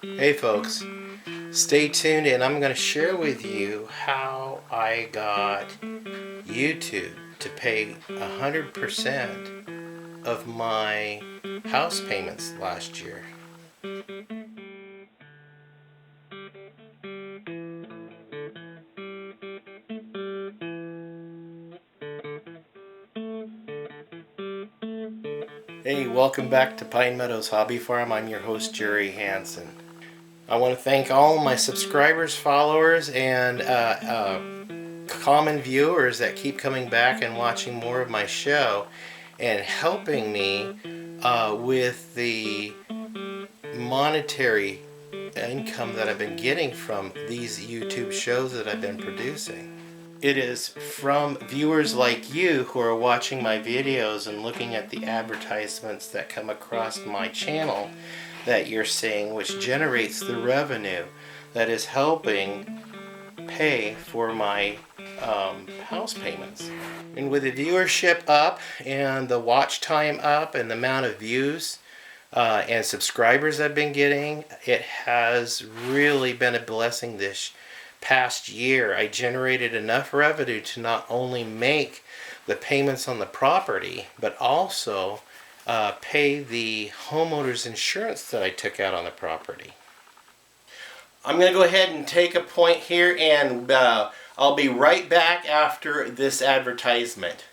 Hey folks, stay tuned and I'm going to share with you how I got YouTube to pay 100% of my house payments last year. Hey, welcome back to Pine Meadows Hobby Farm. I'm your host, Jerry Hansen. I want to thank all my subscribers, followers, and common viewers that keep coming back and watching more of my show and helping me with the monetary income that I've been getting from these YouTube shows that I've been producing. It is from viewers like you who are watching my videos and looking at the advertisements that come across my channel that you're seeing, which generates the revenue that is helping pay for my house payments. And with the viewership up and the watch time up and the amount of views and subscribers I've been getting, it has really been a blessing this past year. I generated enough revenue to not only make the payments on the property, but also pay the homeowner's insurance that I took out on the property. I'm going to go ahead and take a point here, and I'll be right back after this advertisement.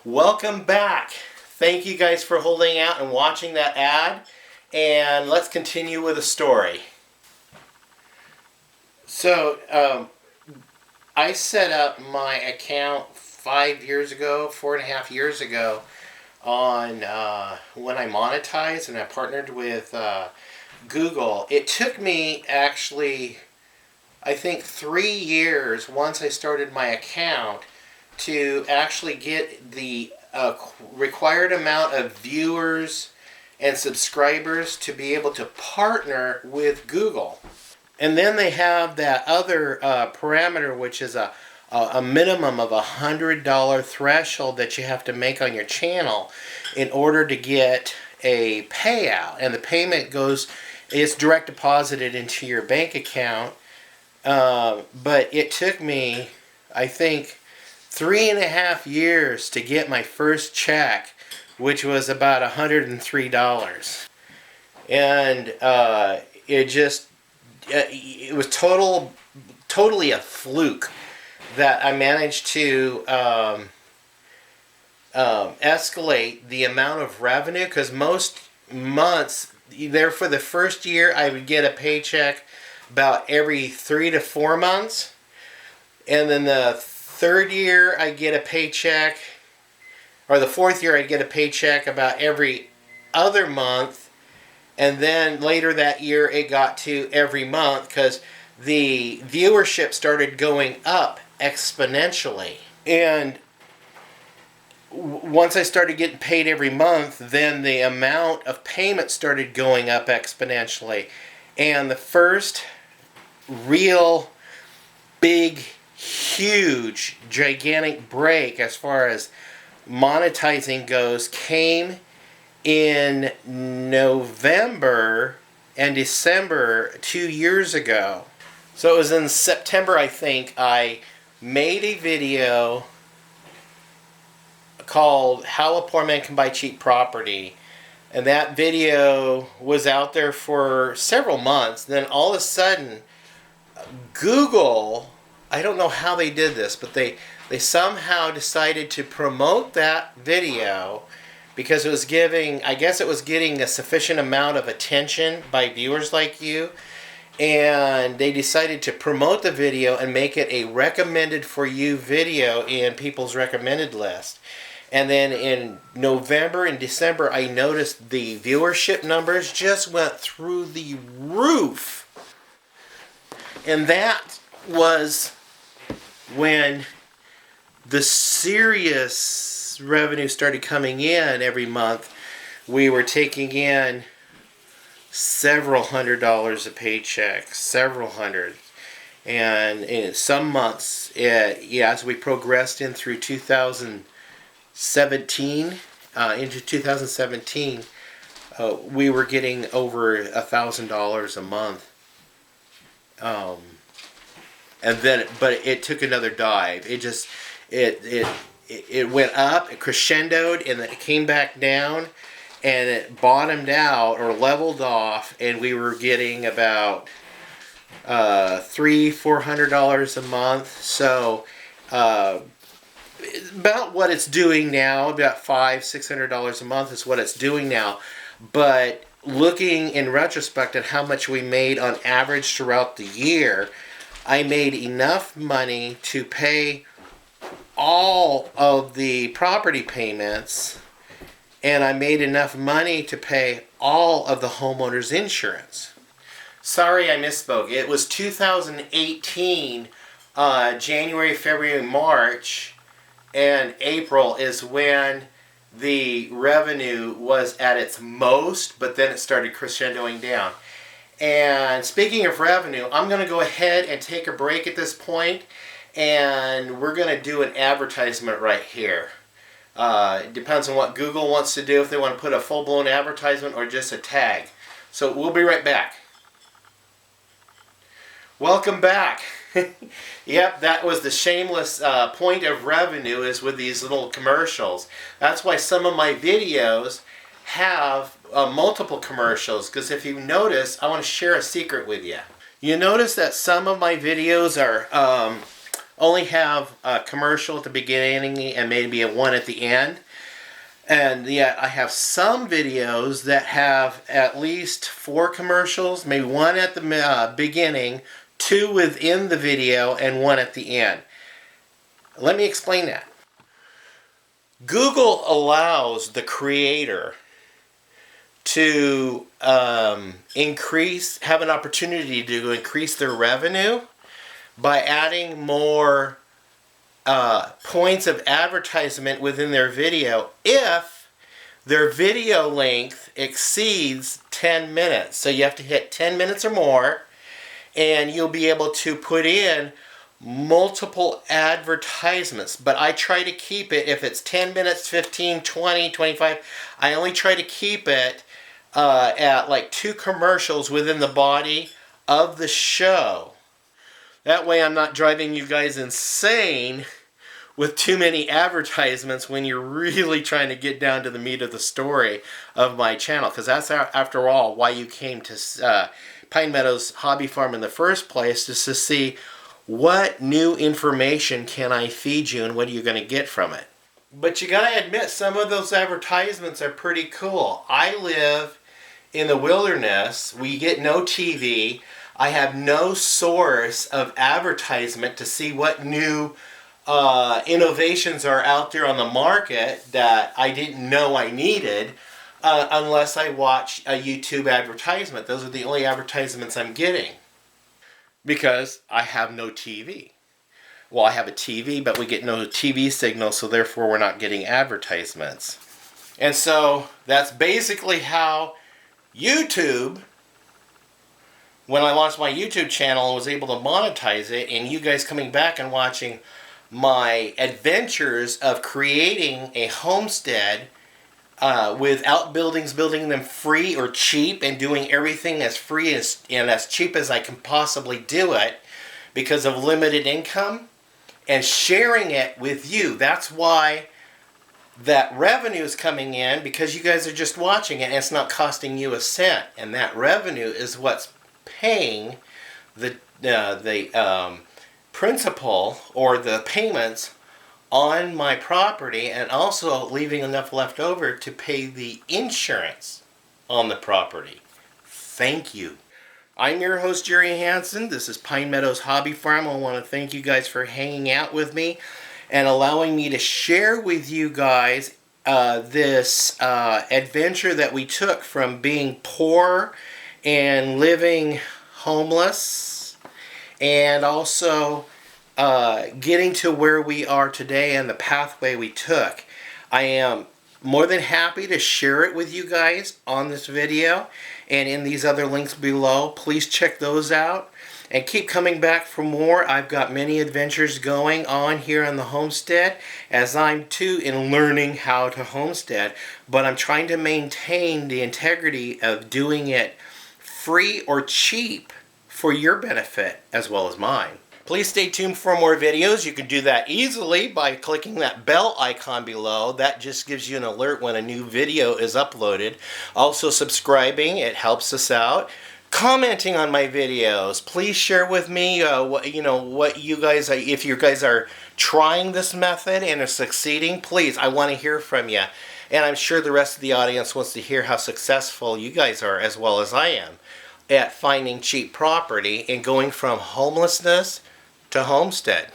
Welcome back. Thank you guys for holding out and watching that ad, and let's continue with the story. So, I set up my account 5 years ago, 4.5 years ago, on when I monetized, and I partnered with Google. It took me actually, I think, 3 years once I started my account to actually get the required amount of viewers and subscribers to be able to partner with Google. And then they have that other parameter, which is a minimum of $100 threshold that you have to make on your channel in order to get a payout. And the payment it's direct deposited into your bank account. But it took me, I think, 3.5 years to get my first check, which was about $103. And it was totally a fluke that I managed to escalate the amount of revenue, because most months, there for the first year, I would get a paycheck about every 3 to 4 months, and then the third year I get a paycheck, or the fourth year I'd get a paycheck about every other month, and then later that year it got to every month because the viewership started going up exponentially. And once I started getting paid every month, then the amount of payment started going up exponentially. And the first real big, huge, gigantic break as far as monetizing goes came in November and December 2 years ago. So it was in September, I think, I made a video called How a Poor Man Can Buy Cheap Property. And that video was out there for several months. Then all of a sudden, Google, I don't know how they did this, but they somehow decided to promote that video because it was getting a sufficient amount of attention by viewers like you. And they decided to promote the video and make it a recommended for you video in people's recommended list. And then in November and December, I noticed the viewership numbers just went through the roof. And that was when the serious revenue started coming in every month. We were taking in several $100s a paycheck, several hundred. And in some months, as we progressed in through 2017 into 2017, we were getting over $1,000 a month. And then, but it took another dive. It went up, it crescendoed, and then it came back down, and it bottomed out or leveled off, and we were getting about $300-400 a month. So about what it's doing now, about $500-600 a month is what it's doing now. But looking in retrospect at how much we made on average throughout the year, I made enough money to pay all of the property payments, and I made enough money to pay all of the homeowner's insurance. Sorry, I misspoke. It was 2018, January, February, March, and April is when the revenue was at its most, but then it started crescendoing down. And speaking of revenue, I'm going to go ahead and take a break at this point, and we're going to do an advertisement right here. It depends on what Google wants to do, if they want to put a full-blown advertisement or just a tag. So we'll be right back. Welcome back. Yep, that was the shameless point of revenue, is with these little commercials. That's why some of my videos have multiple commercials, because if you notice, I want to share a secret with you. You notice that some of my videos are only have a commercial at the beginning and maybe a one at the end. And yet I have some videos that have at least 4 commercials, maybe one at the beginning, 2 within the video, and 1 at the end. Let me explain that. Google allows the creator to have an opportunity to increase their revenue by adding more points of advertisement within their video if their video length exceeds 10 minutes. So you have to hit 10 minutes or more, and you'll be able to put in multiple advertisements. But I try to keep it, if it's 10 minutes, 15, 20, 25, I only try to keep it at like 2 commercials within the body of the show. That way I'm not driving you guys insane with too many advertisements when you're really trying to get down to the meat of the story of my channel. Because that's, after all, why you came to Pine Meadows Hobby Farm in the first place, is to see what new information can I feed you and what are you going to get from it. But you got to admit, some of those advertisements are pretty cool. I live in the wilderness. We get no TV. I have no source of advertisement to see what new innovations are out there on the market that I didn't know I needed unless I watch a YouTube advertisement. Those are the only advertisements I'm getting because I have no TV. Well, I have a TV, but we get no TV signal, so therefore we're not getting advertisements. And so that's basically how YouTube, when I launched my YouTube channel and was able to monetize it, and you guys coming back and watching my adventures of creating a homestead with outbuildings, building them free or cheap, and doing everything as free and as cheap as I can possibly do it because of limited income, and sharing it with you. That's why that revenue is coming in, because you guys are just watching it and it's not costing you a cent. And that revenue is what's paying the principal or the payments on my property, and also leaving enough left over to pay the insurance on the property. Thank you. I'm your host, Jerry Hansen. This is Pine Meadows Hobby Farm. I want to thank you guys for hanging out with me and allowing me to share with you guys this adventure that we took from being poor and living homeless, and also getting to where we are today and the pathway we took. I am more than happy to share it with you guys on this video and in these other links below. Please check those out. and keep coming back for more. I've got many adventures going on here on the homestead, as I'm too in learning how to homestead, but I'm trying to maintain the integrity of doing it free or cheap for your benefit as well as mine. Please stay tuned for more videos. You can do that easily by clicking that bell icon below. That just gives you an alert when a new video is uploaded. Also subscribing, it helps us out. Commenting on my videos. Please share with me what you guys, if you guys are trying this method and are succeeding, please, I want to hear from you. And I'm sure the rest of the audience wants to hear how successful you guys are as well as I am at finding cheap property and going from homelessness to homestead.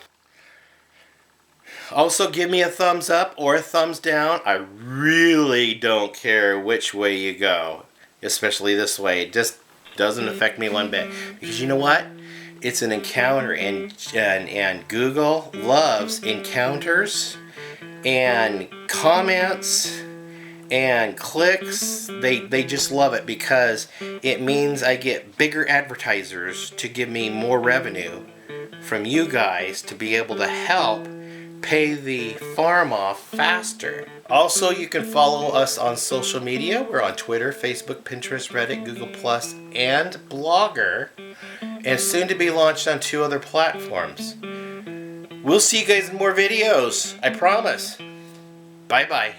Also, give me a thumbs up or a thumbs down. I really don't care which way you go, especially this way. It just doesn't affect me one bit, because you know what? It's an encounter, and Google loves encounters and comments and clicks. They just love it, because it means I get bigger advertisers to give me more revenue from you guys to be able to help pay the farm off faster. Also, you can follow us on social media. We're on Twitter, Facebook, Pinterest, Reddit, Google+, and Blogger, and soon to be launched on 2 other platforms. We'll see you guys in more videos, I promise. Bye-bye.